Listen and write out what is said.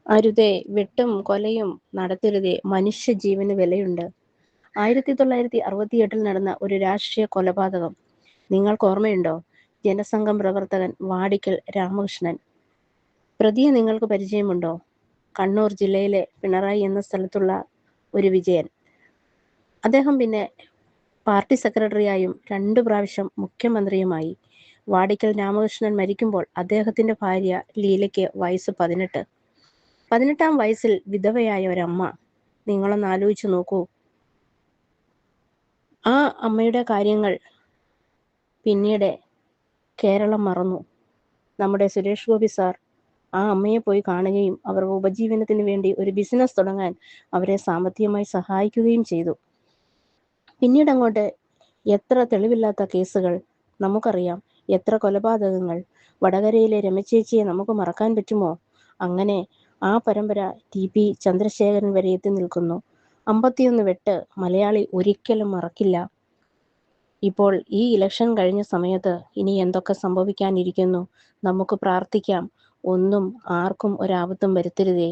അരുതേ, വെട്ടും കൊലയും നടത്തരുതേ, മനുഷ്യജീവന് വിലയുണ്ട്. 1968 നടന്ന ഒരു രാഷ്ട്രീയ കൊലപാതകം നിങ്ങൾക്ക് ഓർമ്മയുണ്ടോ? ജനസംഘം പ്രവർത്തകൻ വാടിക്കൽ രാമകൃഷ്ണൻ. പ്രതിയെ നിങ്ങൾക്ക് പരിചയമുണ്ടോ? കണ്ണൂർ ജില്ലയിലെ പിണറായി എന്ന സ്ഥലത്തുള്ള ഒരു വിജയൻ. അദ്ദേഹം പിന്നെ പാർട്ടി സെക്രട്ടറിയായും 2 പ്രാവശ്യം മുഖ്യമന്ത്രിയുമായി. വാടിക്കൽ രാമകൃഷ്ണൻ മരിക്കുമ്പോൾ അദ്ദേഹത്തിന്റെ ഭാര്യ ലീലയ്ക്ക് വയസ്സ് 18. 18-ാം വയസ്സിൽ വിധവയായ ഒരമ്മ. നിങ്ങളൊന്ന് ആലോചിച്ചു നോക്കൂ. ആ അമ്മയുടെ കാര്യങ്ങൾ പിന്നീട് കേരളം മറന്നു. നമ്മുടെ സുരേഷ് ഗോപി സാർ ആ അമ്മയെ പോയി കാണുകയും അവർക്ക് ഉപജീവനത്തിന് വേണ്ടി ഒരു ബിസിനസ് തുടങ്ങാൻ അവരെ സാമ്പത്തികമായി സഹായിക്കുകയും ചെയ്തു. പിന്നീട് അങ്ങോട്ട് എത്ര തെളിവില്ലാത്ത കേസുകൾ നമുക്കറിയാം, എത്ര കൊലപാതകങ്ങൾ. വടകരയിലെ രമചേച്ചിയെ നമുക്ക് മറക്കാൻ പറ്റുമോ? അങ്ങനെ ആ പരമ്പര TP ചന്ദ്രശേഖരൻ വരെ എത്തി നിൽക്കുന്നു. 51 വെട്ട് മലയാളി ഒരിക്കലും മറക്കില്ല. ഇപ്പോൾ ഈ ഇലക്ഷൻ കഴിഞ്ഞ സമയത്ത് ഇനി എന്തൊക്കെ സംഭവിക്കാനിരിക്കുന്നു? നമുക്ക് പ്രാർത്ഥിക്കാം, ഒന്നും ആർക്കും ഒരാപത്തും വരുത്തരുതേ.